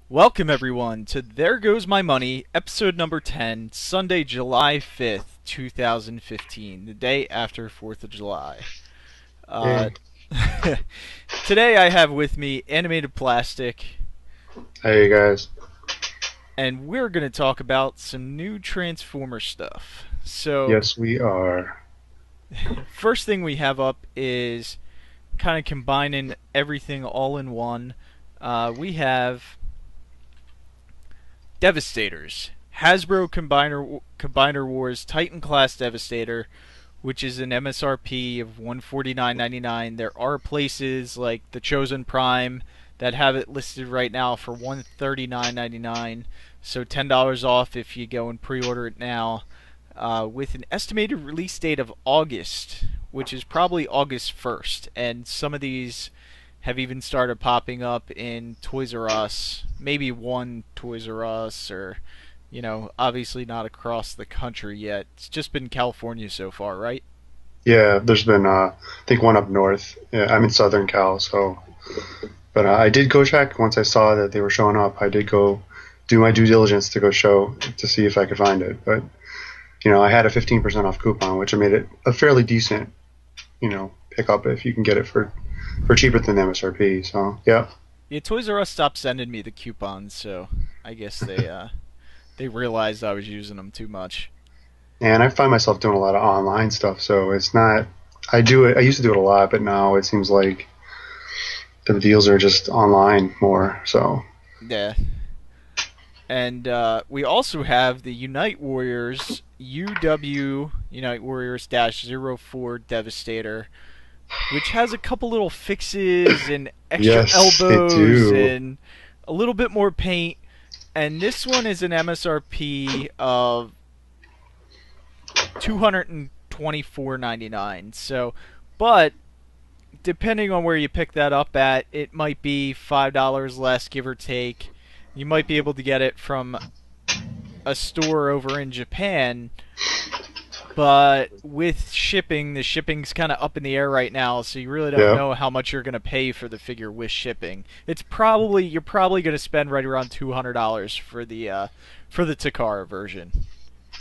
Welcome, everyone, to There Goes My Money, episode number 10, Sunday, July 5th, 2015, the day after 4th of July. Uh, Hey, Today I have with me Animated Plastic, hey guys. and we're going to talk about some new Transformer stuff. So, Yes, we are. first thing we have up is kind of combining everything all in one. We have Devastators. Hasbro Combiner Wars Titan Class Devastator, which is an MSRP of $149.99. There are places like the Chosen Prime that have it listed right now for $139.99, so $10 off if you go and pre-order it now. With an estimated release date of August, which is probably August 1st, and some of these have even started popping up in Toys R Us, maybe one Toys R Us, or, obviously not across the country yet. It's just been California so far, right? Yeah, there's been I think one up north. Yeah, I'm in Southern Cal, so but I did go check once I saw that they were showing up. I did go do my due diligence to go show to see if I could find it. But I had a 15% off coupon, which made it a fairly decent, pickup if you can get it for cheaper than MSRP. So yeah. Yeah, Toys R Us stopped sending me the coupons, so I guess they realized I was using them too much. And I find myself doing a lot of online stuff, so it's not. I do it. I used to do it a lot, but now it seems like the deals are just online more. So Yeah. And we also have the Unite Warriors UW Unite Warriors -04 Devastator, which has a couple little fixes and extra yes, they elbows do. and a little bit more paint. And this one is an MSRP of $224.99. So, but depending on where you pick that up at, it might be $5 less, give or take. You might be able to get it from a store over in Japan, but with shipping, the shipping's kind of up in the air right now, so you really don't Yeah, know how much you're going to pay for the figure with shipping. You're probably going to spend right around $200 for the Takara version.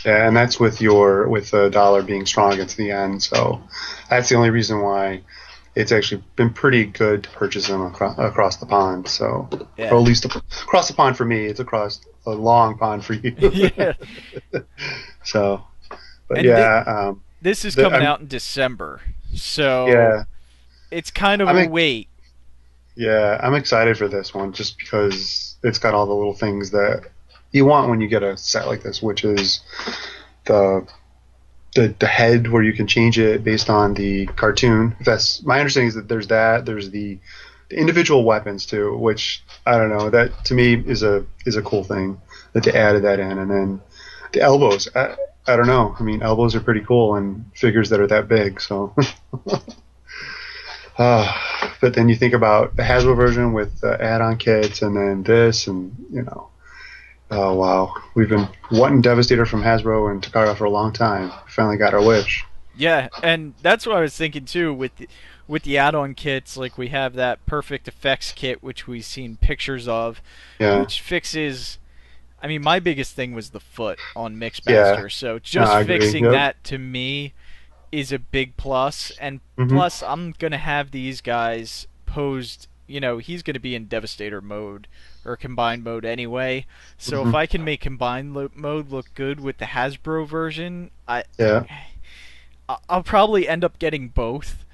yeah, and that's with the dollar being strong against the yen. So that's the only reason why it's actually been pretty good to purchase them across the pond. So, or Yeah. at least across the pond for me, it's across a long pond for you. Yeah. So, but And yeah, this is coming I'm out in December, so yeah. it's kind of I'm a ex- wait. Yeah, I'm excited for this one just because it's got all the little things that you want when you get a set like this, which is the the head where you can change it based on the cartoon. If that's my understanding is that there's the individual weapons too, which I don't know. That to me is a cool thing that they added that in, and then the elbows. I don't know. I mean, elbows are pretty cool and figures that are that big. So but then you think about the Hasbro version with add-on kits, and then this, and oh wow, we've been wanting Devastator from Hasbro and Takara for a long time. We finally got our wish. Yeah, and that's what I was thinking too with the add-on kits. Like we have that Perfect Effects kit, which we've seen pictures of, Yeah, which fixes. I mean, my biggest thing was the foot on yeah, Mixmaster, so no, just I agree. fixing Yep. that to me is a big plus. And Hmm. plus, I'm gonna have these guys posed. He's gonna be in Devastator mode or combined mode anyway. So if Hmm. I can make combined mode look good with the Hasbro version, Yeah, I'll probably end up getting both.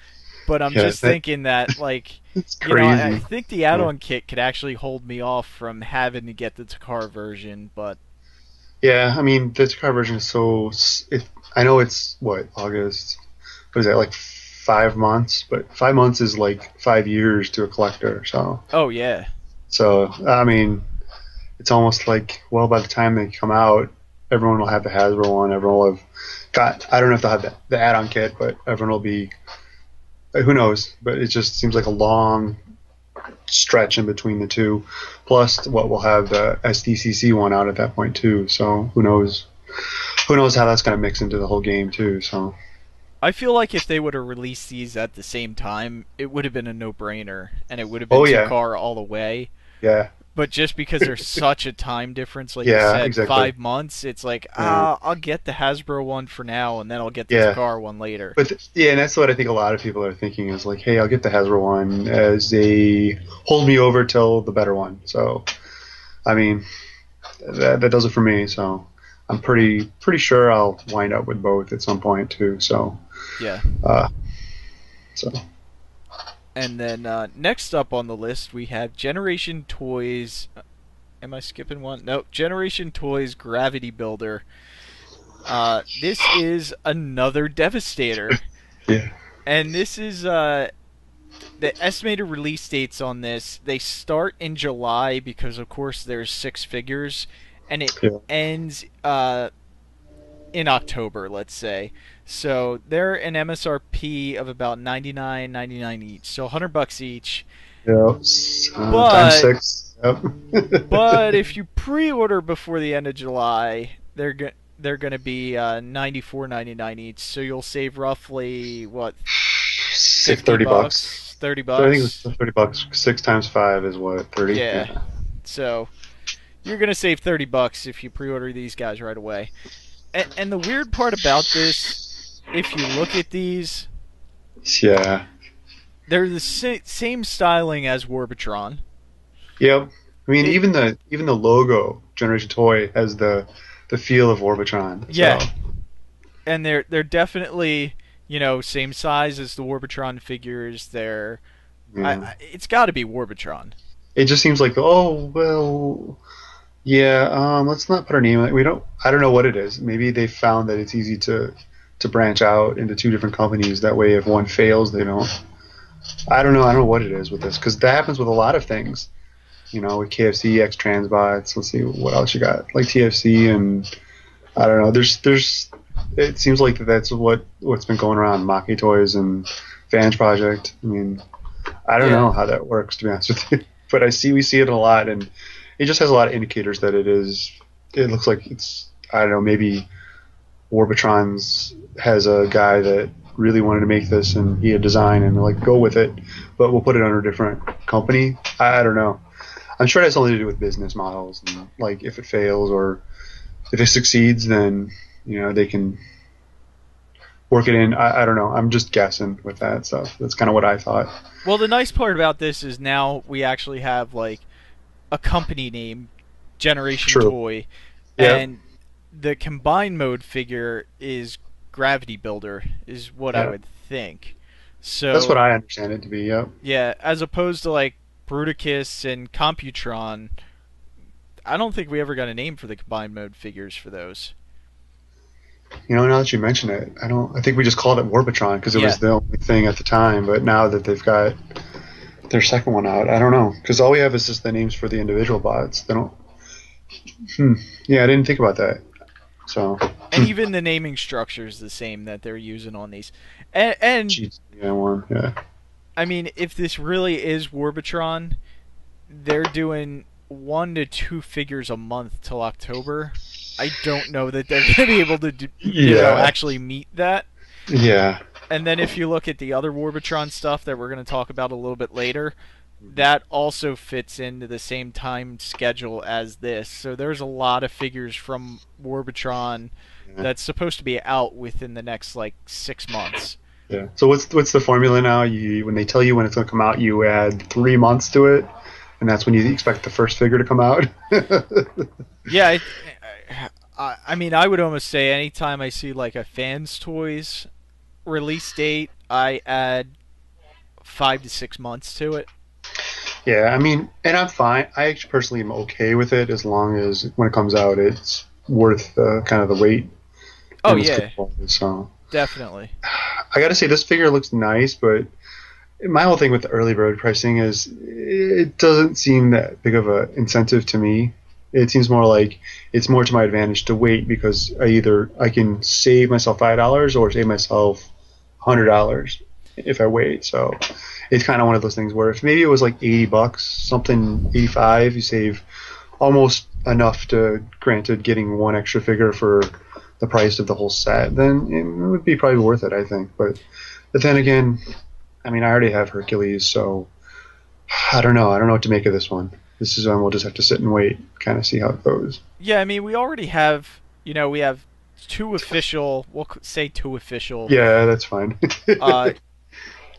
But I'm yeah, just thinking that, like, it's I crazy. think the Yeah, add-on kit could actually hold me off from having to get the Takar version. But yeah. I mean, the Takara version is so. I know it's what August. What is that like 5 months? But 5 months is like 5 years to a collector. oh yeah, So I mean, it's almost like, well, by the time they come out, everyone will have the Hasbro one. Everyone will have got. I don't know if they'll have the add-on kit, but everyone will be. Who knows? But it just seems like a long stretch in between the two. Plus, what we'll have the SDCC one out at that point too. So who knows? Who knows how that's going to mix into the whole game too? So I feel like if they would have released these at the same time, it would have been a no-brainer, and it would have been oh yeah, Takar all the way. yeah, but just because there's such a time difference, like you Yeah, said, exactly. 5 months, it's like, Yeah, I'll get the Hasbro one for now, and then I'll get the yeah. Takara one later. But yeah, and that's what I think a lot of people are thinking is like, hey, I'll get the Hasbro one as a hold me over till the better one. So I mean, that does it for me. So I'm pretty sure I'll wind up with both at some point too. Yeah. Uh, so And then next up on the list, we have Generation Toys. Am I skipping one? No, Generation Toys Gravity Builder. This is another Devastator. yeah, And this is the estimated release dates on this. They start in July because, of course, there's 6 figures, and it yeah, ends in October, let's say. So they're an MSRP of about 99.99 each, so $100 each. yeah. Times But six. Yep. but if you pre-order before the end of July, they're gonna be 94.99 each. So you'll save roughly what, Save 50 $30. bucks, 30 So I think bucks. it's $30. 6 times 5 is what, 30? Yeah. Yeah. So you're gonna save $30 if you pre-order these guys right away. And the weird part about this, if you look at these, Yeah. they're the same styling as Warbitron. Yep. I mean, It even the logo, Generation Toy, has the feel of Orbitron. So Yeah, and they're definitely, same size as the Warbitron figures. yeah, It's got to be Warbitron. it just seems like, oh well, yeah. Let's not put our name on it. We don't. I don't know what it is. Maybe they found that it's easy to branch out into two different companies. That way, if one fails, they don't. I don't know. I don't know what it is with this because that happens with a lot of things. With KFC, X Transbots. Let's see what else you got. Like TFC and I don't know. There's. It seems like that's what's been going around. Maki Toys and Fans Project. I mean, I don't Yeah, know how that works to be honest with you, but we see it a lot, and it just has a lot of indicators that it is. It looks like it's I don't know maybe Warbitron's has a guy that really wanted to make this and he had design and they're like go with it, but we'll put it under a different company. I don't know. I'm sure it has something to do with business models and like if it fails or if it succeeds, then they can work it in. I don't know. I'm just guessing with that stuff. That's kind of what I thought. well, the nice part about this is now we actually have like a company name, Generation True. Toy, Yeah. and the combined mode figure is Gravity Builder, is what I Yeah. would think. That's what So I understand it to be. Yep. yeah, as opposed to like Bruticus and Computron, I don't think we ever got a name for the combined mode figures for those. Now that you mention it, I don't. I think we just called it Warbitron because it Yeah, was the only thing at the time. But now that they've got their second one out, I don't know because all we have is just the names for the individual bots. They don't. Hmm. Yeah, I didn't think about that. So. and even the naming structure is the same that they're using on these. And Jeez. Yeah. One. Yeah. I mean, if this really is Warbitron, they're doing 1 to 2 figures a month till October. I don't know that they're going to be able to, Yeah. actually meet that. Yeah. And then if you look at the other Warbitron stuff that we're going to talk about a little bit later, that also fits into the same time schedule as this. So there's a lot of figures from Warbitron Yeah. that's supposed to be out within the next like 6 months. Yeah. So what's the formula now? You when they tell you when it's going to come out, you add 3 months to it, and that's when you expect the first figure to come out. Yeah, I mean, I would almost say anytime I see like a Fans Toys release date, I add 5 to 6 months to it. Yeah, I mean, and I'm fine. I actually personally am okay with it as long as when it comes out, it's worth kind of the wait Oh and it's yeah, good quality. So definitely. I got to say, this figure looks nice, but my whole thing with the early bird pricing is it doesn't seem that big of a incentive to me. It seems more like it's more to my advantage to wait because I can save myself $5 or save myself $100 if I wait. So it's kind of one of those things where if maybe it was like $80, something 85, you save almost enough to granted getting one extra figure for the price of the whole set, then it would be probably worth it, I think. But then again, I mean, I already have Hercules, so I don't know. I don't know what to make of this one. This is when we'll just have to sit and wait, kind of see how it goes. Yeah, I mean, we already have, we have two official, we'll say two official Yeah, that's fine. uh,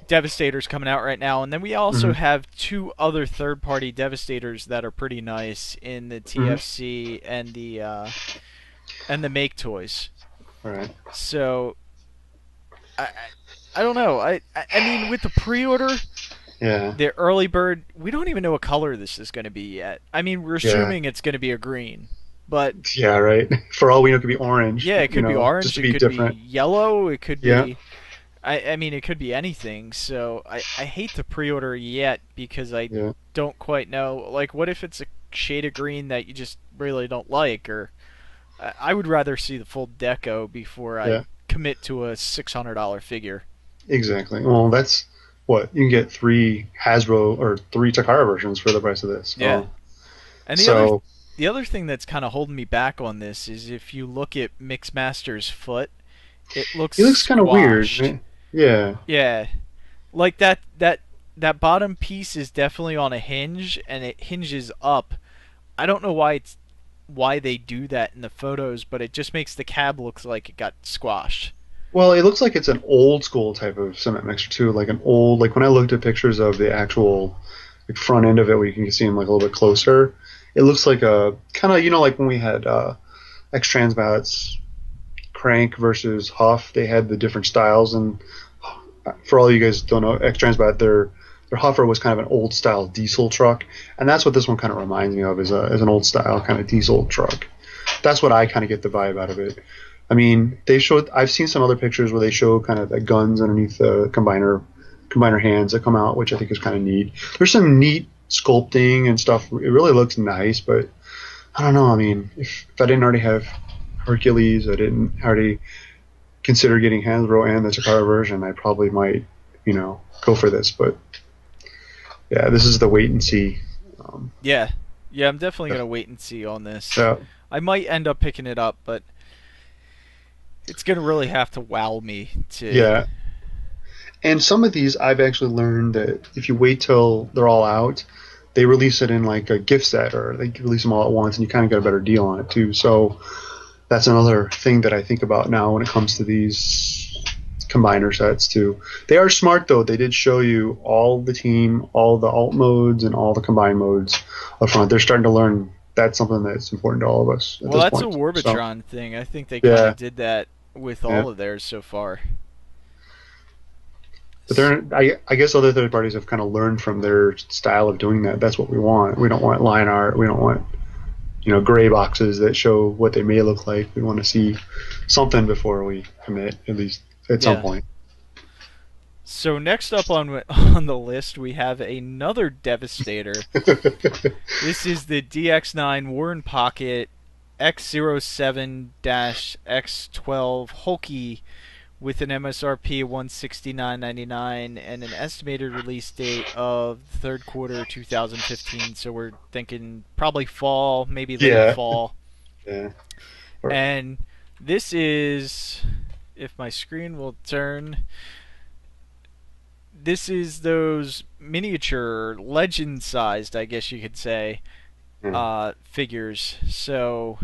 Devastators coming out right now, and then we also Hmm. have two other third-party Devastators that are pretty nice in the Hmm. TFC and the Make Toys. All right. So I don't know. I mean, with the pre-order, Yeah. the early bird, we don't even know what color this is going to be yet. I mean, we're Yeah. assuming it's going to be a green, but Yeah. Right. For all we know, it could be orange. yeah, it could be Just orange, to it be could be different. yellow, it could Yeah. be. I mean, it could be anything. So I hate to pre-order yet because I Yeah. don't quite know. Like, what if it's a shade of green that you just really don't like? Or I would rather see the full deco before I Yeah. commit to a $600 figure. Exactly. Well, that's what you can get three Hasbro or three Takara versions for the price of this. Yeah. So, And so the other thing that's kind of holding me back on this is if you look at Mixmaster's foot, it looks he looks kind of weird. squashed. Right? Yeah. Yeah, like that bottom piece is definitely on a hinge and it hinges up. I don't know why they do that in the photos, but it just makes the cab look like it got squashed. Well, it looks like it's an old school type of cement mixer too, like an old like when I looked at pictures of the actual like front end of it, where you can see them like a little bit closer. It looks like a kind of like when we had X Transbats Crank versus Huff. They had the different styles, and for all you guys don't know, X Transbat their Huffer was kind of an old style diesel truck, and that's what this one kind of reminds me of is as an old style kind of diesel truck. That's what I kind of get the vibe out of it. I mean, they showed. I've seen some other pictures where they show kind of the guns underneath the combiner hands that come out, which I think is kind of neat. There's some neat sculpting and stuff. It really looks nice, but I don't know. I mean, if I didn't already have Hercules, I didn't already consider getting Hasbro and the Takara version, I probably might, go for this. But yeah, this is the wait and see. Um, Yeah, yeah, I'm definitely gonna wait and see on this. so I might end up picking it up, but it's gonna really have to wow me to. yeah, and some of these I've actually learned that if you wait till they're all out, they release it in like a gift set or they release them all at once, and you kind of get a better deal on it too. So that's another thing that I think about now when it comes to these combiner sets too. They are smart though. They did show you all the team, all the alt modes, and all the combine modes up front. They're starting to learn that's something that's important to all of us at Well, this that's a point. So Warbitron thing. I think they kind yeah, of did that with yeah. all of theirs so far. But I guess other third parties have kind of learned from their style of doing that. That's what we want. We don't want line art. We don't want gray boxes that show what they may look like. We want to see something before we commit, at least at some Yeah. point. So next up on on the list we have another Devastator. This is the DX9 Warren Pocket X07-X12 Hulky with an MSRP of $169.99 and an estimated release date of the third quarter 2015. So we're thinking probably fall, maybe late Yeah, fall. yeah. And this is, if my screen will turn, this is those miniature, legend sized, I guess you could say, Yeah. figures. So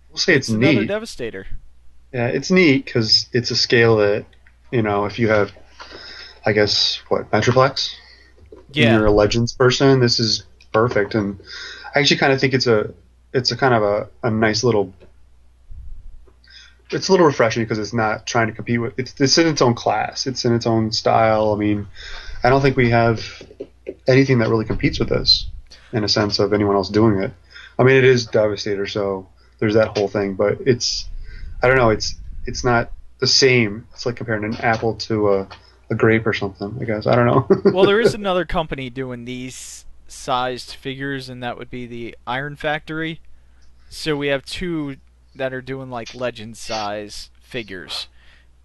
We'll say it's it's another neat. Devastator. Yeah, it's neat because it's a scale that if you have, I guess, what Metroplex, and Yeah, you're a Legends person, this is perfect. And I actually kind of think it's a kind of a nice little. It's a little refreshing because it's not trying to compete with. It's in its own class. It's in its own style. I mean, I don't think we have anything that really competes with this in a sense of anyone else doing it. I mean, it is Devastator, so there's that whole thing, but I don't know. It's not the same. It's like comparing an apple to a grape or something. I guess I don't well, there is know. another company doing these sized figures, and that would be the Iron Factory. So we have two that are doing like legend size figures.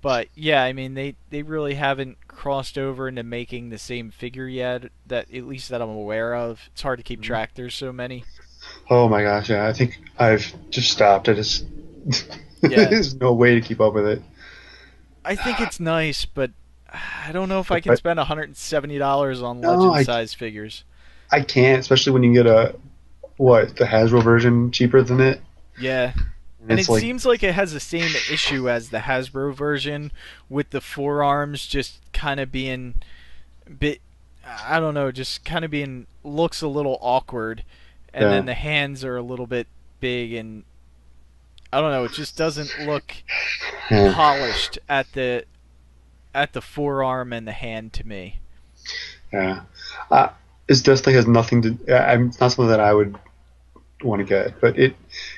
But yeah, I mean they really haven't crossed over into making the same figure yet. That at least that I'm aware of. It's hard to keep track. There's so many. Oh my gosh, yeah. I think I've just stopped. I just Yeah, there's no way to keep up with it. I think it's nice, but I don't know if I can But spend $170 on no, legend size figures. I can't, especially when you get the Hasbro version cheaper than it, Yeah. and And it's it like, seems like it has the same issue as the Hasbro version with the forearms just kind of being a bit, I don't know, just kind of being looks a little awkward, and then yeah, the hands are a little bit big, and I don't know, it just doesn't look yeah, polished at the forearm and the hand to me. yeah. Uh, it definitely has nothing to. I'm it's not something that I would want to get, but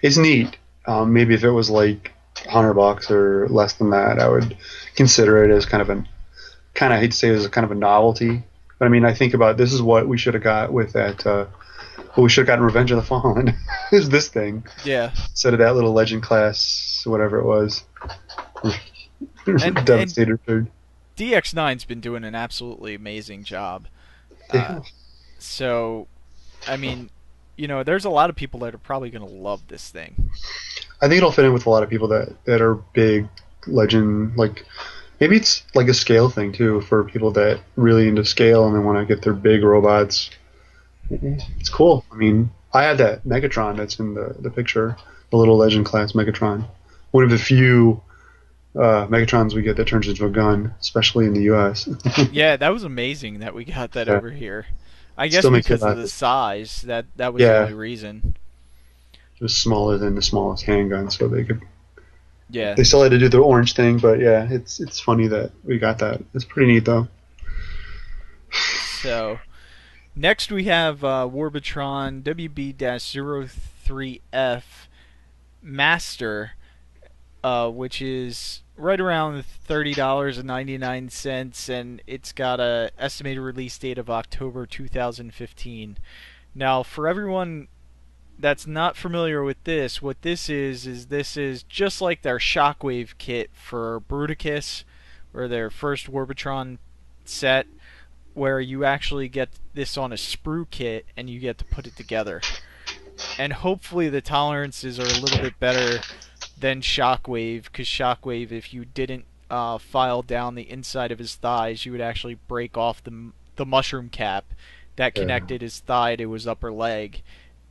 it's neat. Maybe if it was like $100 or less than that, I would consider it as kind of hate to say it as a kind of a novelty. But I mean, I think about this is what we should have got with that. What we should have gotten Revenge of the Fallen is this thing Yeah. instead of that little Legend class, whatever it was, And Devastator third. DX9's been doing an absolutely amazing job. Uh, Yeah. so I mean, there's a lot of people that are probably going to love this thing. I think it'll fit in with a lot of people that are big Legend. Like maybe it's like a scale thing too for people that really into scale and they want to get their big robots. It's cool. I mean, I had that Megatron that's in the picture, the little Legend class Megatron. One of the few Megatrons we get that turns into a gun, especially in the U.S. Yeah, that was amazing that we got that Yeah, over here. I guess still makes you because of laugh. the size, that was the Yeah, only reason. it was smaller than the smallest handgun, so Yeah. they still had to do the orange thing. But yeah, it's funny that we got that. It's pretty neat though. So next we have Warbitron WB-03F Master, which is right around $30.99, and it's got a estimated release date of October 2015. Now, for everyone that's not familiar with this, what this is just like their Shockwave kit for Bruticus, or their first Warbitron set, where you actually get this on a sprue kit and you get to put it together. And hopefully the tolerances are a little bit better than Shockwave, because Shockwave, if you didn't file down the inside of his thighs, you would actually break off the mushroom cap that Yeah, connected his thigh to his upper leg,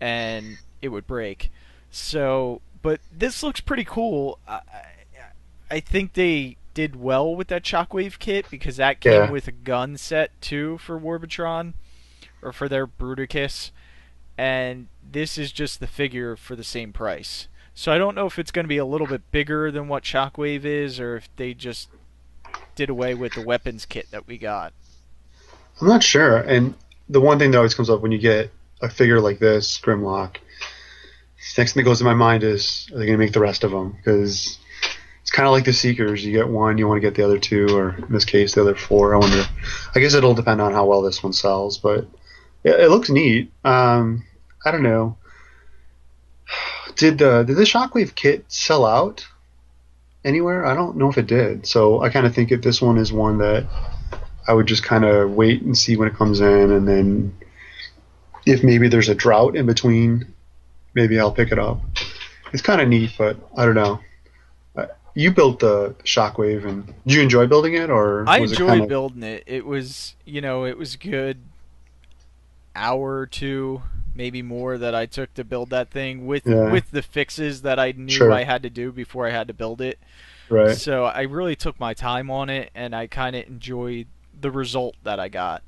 and it would break. So, but this looks pretty cool. I think they did well with that Shockwave kit because that came yeah. with a gun set too for Warbitron, or for their Bruticus, and this is just the figure for the same price. So I don't know if it's going to be a little bit bigger than what Shockwave is, or if they just did away with the weapons kit that we got. I'm not sure. And the one thing that always comes up when you get a figure like this, Grimlock, next thing that goes to my mind is, are they going to make the rest of them? Because it's kind of like the Seekers. You get one, you want to get the other two, or in this case, the other four. I wonder. I guess it'll depend on how well this one sells, but it looks neat. I don't know. Did the Shockwave kit sell out anywhere? I don't know if it did. So I kind of think that this one is one that I would just kind of wait and see when it comes in, and then if maybe there's a drought in between, maybe I'll pick it up. It's kind of neat, but I don't know. You built the Shockwave, and did you enjoy building it, or I was it kind enjoyed of building it. It was, it was a good hour or two, maybe more, that I took to build that thing yeah, with the fixes that I knew I sure, had to do before I had to build it. right, So I really took my time on it, and I kind of enjoyed the result that I got.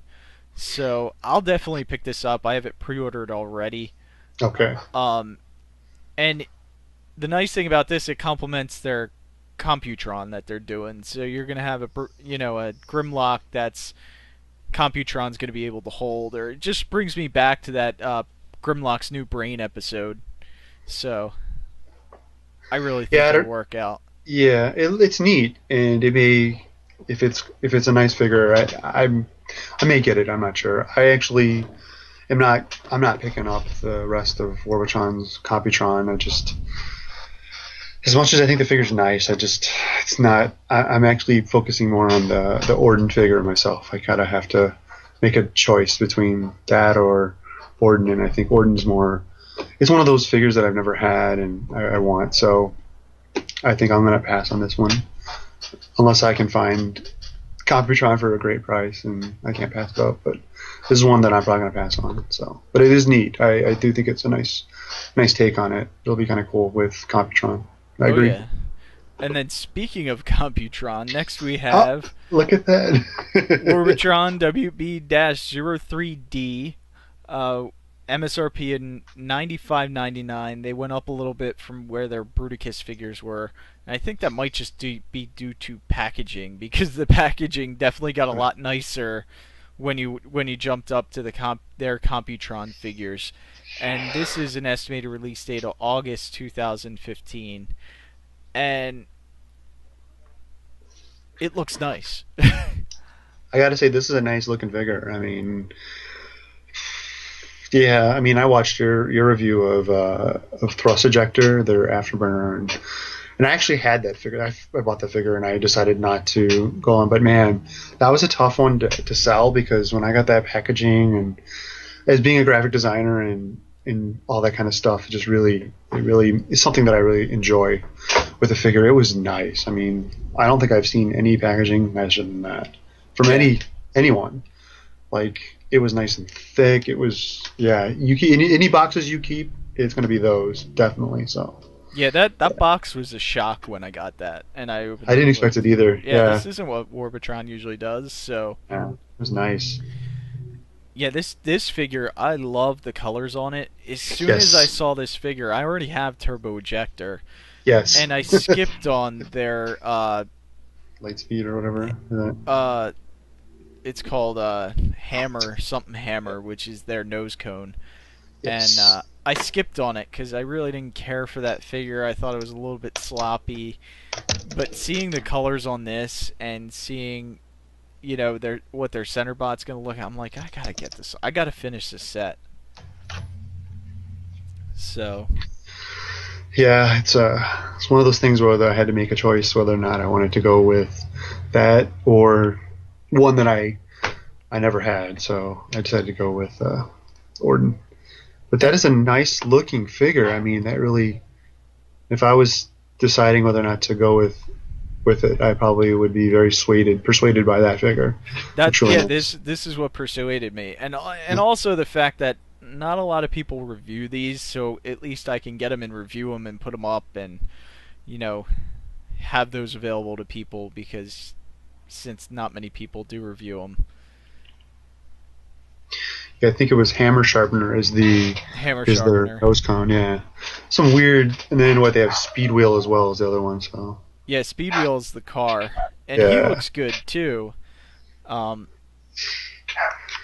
So I'll definitely pick this up. I have it pre-ordered already. okay, Um, and the nice thing about this, it complements their Computron that they're doing. So you're gonna have a Grimlock that's Computron's gonna be able to hold, or it just brings me back to that Grimlock's New Brain episode. So I really think yeah, it'll work out. yeah, it's neat, and it may if it's a nice figure, I may get it. I'm not sure. I actually am not. I'm not picking up the rest of Warbotron's Computron. I just as much as I think the figure's nice, it's not. I'm actually focusing more on the Orden figure myself. I kind of have to make a choice between that or Orden, and I think Orden's more. It's one of those figures that I've never had and I want. So I think I'm gonna pass on this one unless I can find Computron for a great price, and I can't pass it up. But this is one that I'm probably gonna pass on. So, but it is neat. I do think it's a nice take on it. It'll be kind of cool with Computron. I Oh agree. yeah. And then speaking of Computron, next we Oh, have look at that. Orbitron WB-03D, uh, MSRP in 95.99. They went up a little bit from where their Bruticus figures were. And I think that might just be due to packaging because the packaging definitely got a lot nicer when you jumped up to their Computron figures. And this is an estimated release date of August 2015, and it looks nice. I gotta say, this is a nice looking figure. I mean, yeah. I mean, I watched your review of Thrust Ejector, their Afterburner, and I actually had that figure. I bought the figure and I decided not to go on. But man, that was a tough one to sell because when I got that packaging and as being a graphic designer and all that kind of stuff, it really is something that I really enjoy with the figure. It was nice. I mean, I don't think I've seen any packaging nicer than that from Yeah. anyone. Like it was nice and thick. It was yeah. You keep, any boxes you keep, it's going to be those definitely. So Yeah, that box was a shock when I got that, and I opened I it didn't and looked. expect it either. Yeah, Yeah, this isn't what Orbitron usually does. So yeah, it was nice. yeah, this figure, I love the colors on it. As soon as I Yes, saw this figure, I already have Turbo Ejector, yes. and I skipped on their Lightspeed or whatever. uh it's called Hammer something Hammer, which is their nose cone, and Yes. I skipped on it because I really didn't care for that figure. I thought it was a little bit sloppy, but seeing the colors on this and seeing their what their center bot's gonna look, I'm like, I gotta get this. I gotta finish this set. So Yeah, it's one of those things where I had to make a choice whether or not I wanted to go with that or one that I never had. So I decided to go with Orden. But that and is a nice looking figure. I mean, that really, if I was deciding whether or not to go with it, I probably would be very persuaded by that figure. that Which really yeah, nice. this is what persuaded me, and also the fact that not a lot of people review these, so at least I can get them and review them and put them up and you know have those available to people because since not many people do review them. Yeah, I think it was Hammer Sharpener Hammer is their Sharpener. nose cone. Yeah, some weird. And then what they have Speed Wheel as well as the other one. So Yeah, Speedwheel's the car, and he yeah, looks good too. Um,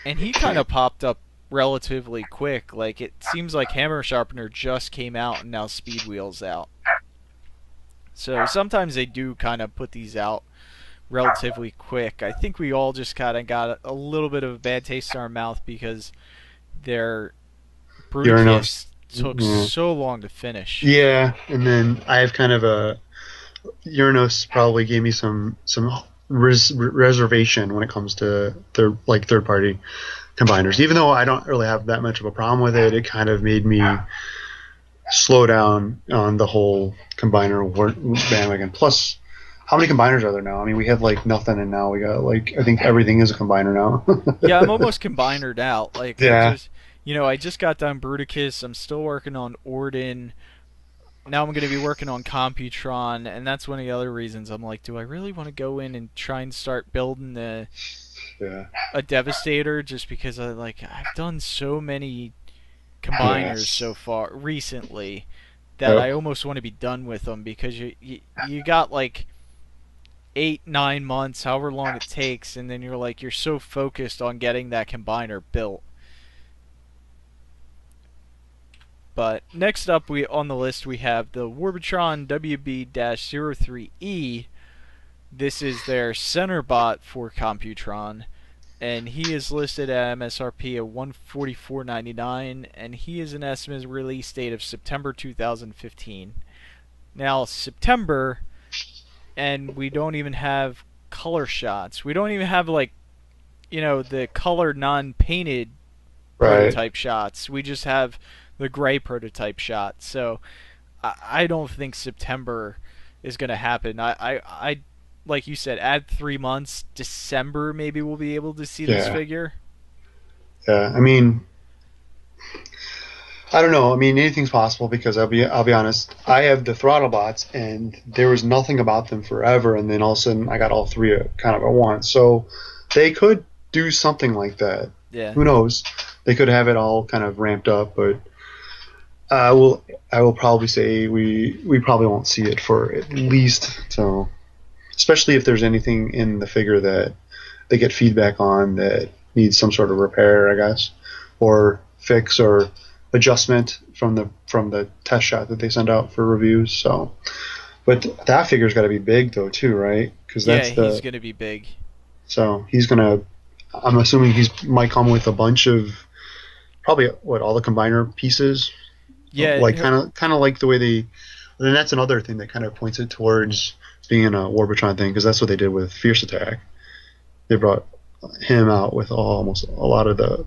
and he kind of popped up relatively quick. Like it seems like Hammer Sharpener just came out and now Speedwheel's out. So sometimes they do kind of put these out relatively quick. I think we all just kind of got a little bit of a bad taste in our mouth because their Uranus. Bruticus took Yeah. so long to finish. Yeah, and then I have kind of a Uranus probably gave me some reservation when it comes to third party combiners. Even though I don't really have that much of a problem with it, it kind of made me slow down on the whole combiner bandwagon. Plus, how many combiners are there now? I mean, we had like nothing, and now we got like I think everything is a combiner Yeah, I'm now. almost combinered out. Like Yeah, I just got done Bruticus. I'm still working on Orden. Now I'm going to be working on Computron, and that's one of the other reasons I'm like, do I really want to go in and try and start building yeah, a Devastator? Just because I've done so many combiners yes. so far recently that Yep. I almost want to be done with them because you got like 8 9 months, however long it takes, and then you're so focused on getting that combiner built. But next up, we on the list we have the Warbitron WB-03E. This is their center bot for Computron, and he is listed at MSRP of 144.99, and he is an estimated release date of September 2015. Now September, and we don't even have color shots. We don't even have the color non-painted Right. prototype shots. We just have the gray prototype shot. So I don't think September is going to happen. I like you said, add 3 months. December, maybe we'll be able to see this Yeah, figure. yeah. I mean, I don't know. I mean, anything's possible because I'll be honest. I have the throttle bots, and there was nothing about them forever, and then all of a sudden I got all three kind of at once. So they could do something like that. Yeah. Who knows? They could have it all kind of ramped up, but I will probably say we probably won't see it for at least so. Especially if there's anything in the figure that they get feedback on that needs some sort of repair, I guess, or fix or adjustment from the test shot that they send out for reviews. So, but that figure's got to be big though too, right? Because Yeah, that's he's the gonna be big. so he's gonna. I'm assuming he's might come with a bunch of probably what all the combiner pieces, like Yeah, kind of like the way they. Then that's another thing that kind of points it towards being a Warbotron thing because that's what they did with Fierce Attack. They brought him out with almost a lot of the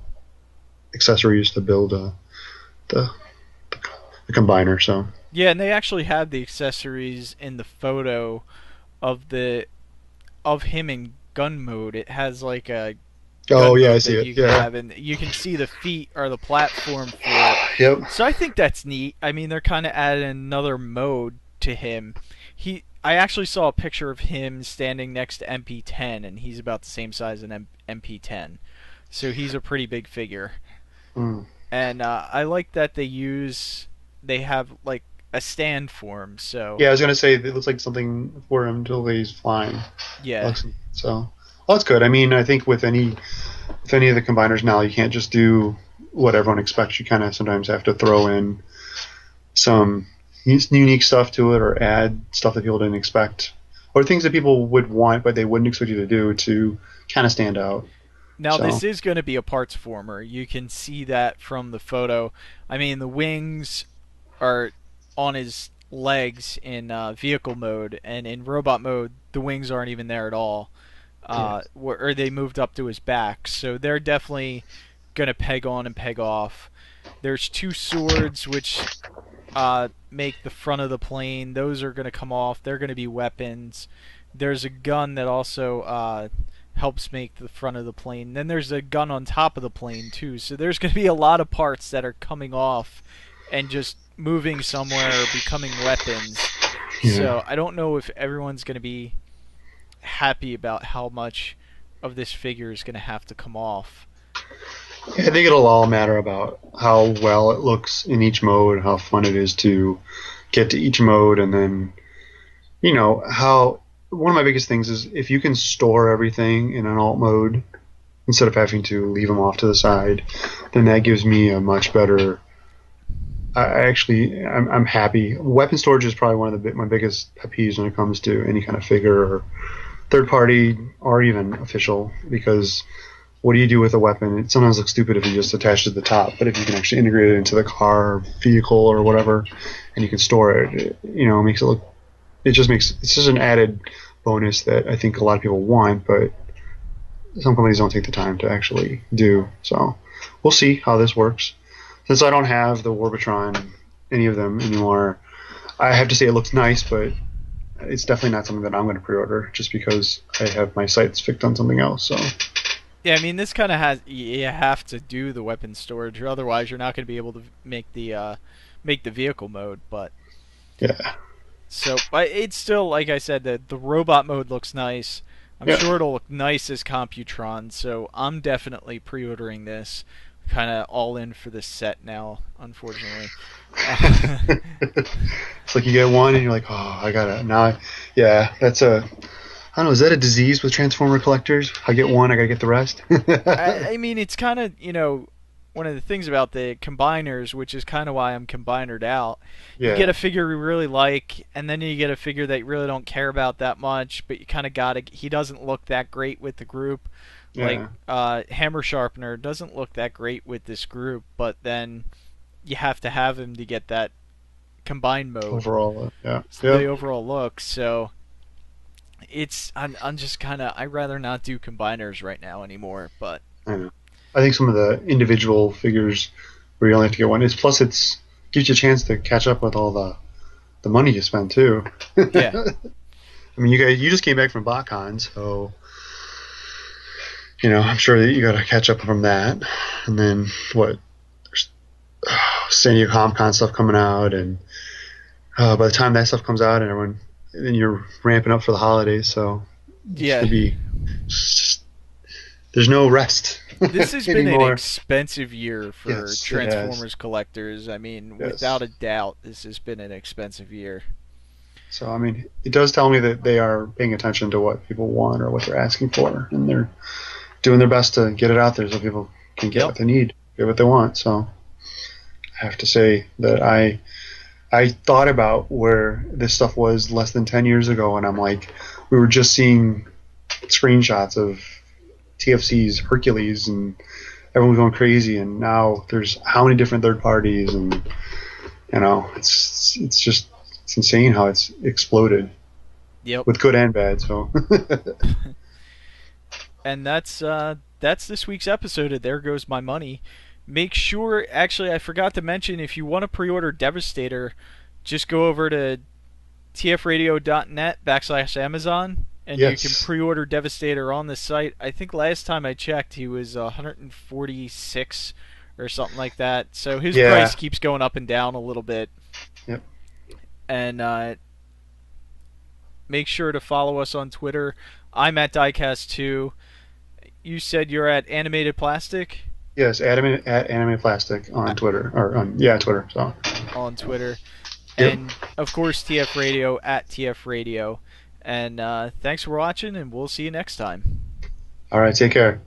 accessories to build the the combiner. So yeah, and they actually had the accessories in the photo of the of him in gun mode. It has like a oh gun yeah, I mode see that it. you can Yeah. have, and you can see the feet or the platform for it. Yep. So I think that's neat. I mean, they're kind of adding another mode to him. I actually saw a picture of him standing next to MP10, and he's about the same size as an MP10. So he's a pretty big figure. Mm. And I like that they have like a stand for him. So Yeah, I was gonna say it looks like something for him until he's flying. yeah, Looks so. Well, that's good. I mean, I think with any of the combiners now, you can't just do what everyone expects. You kind of sometimes have to throw in some unique stuff to it, or add stuff that people didn't expect, or things that people would want but they wouldn't expect you to do to kind of stand out. now So this is going to be a parts former. You can see that from the photo. I mean, the wings are on his legs in vehicle mode, and in robot mode, the wings aren't even there at all. yeah, Or they moved up to his back, so they're definitely gonna peg on and peg off. There's two swords which make the front of the plane. Those are gonna come off. They're gonna be weapons. There's a gun that also helps make the front of the plane. Then there's a gun on top of the plane too. So there's gonna be a lot of parts that are coming off and just moving somewhere or becoming weapons. yeah. So I don't know if everyone's gonna be happy about how much of this figure is going to have to come off. I think it'll all matter about how well it looks in each mode, how fun it is to get to each mode, and then how one of my biggest things is if you can store everything in an alt mode instead of having to leave them off to the side, then that gives me a much better. I'm happy. Weapon storage is probably one of my biggest pet peeves when it comes to any kind of figure or third party or even official, because what do you do with a weapon? It sometimes looks stupid if you just attach it to the top, but if you can actually integrate it into the car or vehicle or whatever, and you can store it, makes it look. It's just an added bonus that I think a lot of people want, but some companies don't take the time to actually do. So we'll see how this works. Since I don't have the Warbotron, any of them anymore, I have to say it looks nice, but it's definitely not something that I'm going to pre-order just because I have my sights fixed on something else. So Yeah, I mean this kind of has you have to do the weapon storage, or otherwise you're not going to be able to make the vehicle mode. But yeah, but it's still like I said, the robot mode looks nice. I'm yeah. sure it'll look nice as Computron, so I'm definitely pre-ordering this. Kind of all in for this set now, unfortunately. It's like you get one and you're like, oh, I gotta now. Yeah, that's I don't know. Is that a disease with Transformer collectors? I get one, I gotta get the rest. I mean, it's kind of one of the things about the combiners, which is kind of why I'm combinered out. You get Yeah, a figure you really like, and then you get a figure that you really don't care about that much, but you kind of got to. He doesn't look that great with the group. Like yeah. Hammer Sharpener doesn't look that great with this group, but then you have to have him to get that combined mode, Overall, yeah, the yeah. overall look. So I'm just kind of I'd rather not do combiners right now anymore. But I know. I think some of the individual figures where you only have to get one is plus it's gives you a chance to catch up with all the money you spend too. yeah, I mean, you just came back from BotCon, so I'm sure that you got to catch up from that. And then what? There's San Diego Comic Con stuff coming out, and by the time that stuff comes out, and then you're ramping up for the holidays, so it's Yeah, gonna be just, there's no rest this has been an anymore. expensive year for Yes, it has. Transformers collectors. I mean, without Yes. a doubt, this has been an expensive year. So I mean, it does tell me that they are paying attention to what people want or what they're asking for, and they're doing their best to get it out there so people can get Yep. what they need, get what they want. So I have to say that I thought about where this stuff was less than 10 years ago, and I'm like, we were just seeing screenshots of TFC's Hercules, and everyone was going crazy. And now there's how many different third parties, and it's just it's insane how it's exploded Yep. with good and bad. So And that's this week's episode of There Goes My Money. Make sure, actually, I forgot to mention, if you want to pre-order Devastator, just go over to tfradio.net/Amazon, and you can yes, pre-order Devastator on the site. I think last time I checked, he was 146 or something like that. So his yeah, price keeps going up and down a little bit. yep, And make sure to follow us on Twitter. I'm at Diecast2. You said you're at Animated Plastic yes. At Anime Plastic on Twitter or on Twitter. So on Twitter. yep. And of course, TF Radio at TF Radio. And thanks for watching, and we'll see you next time. All right, take care.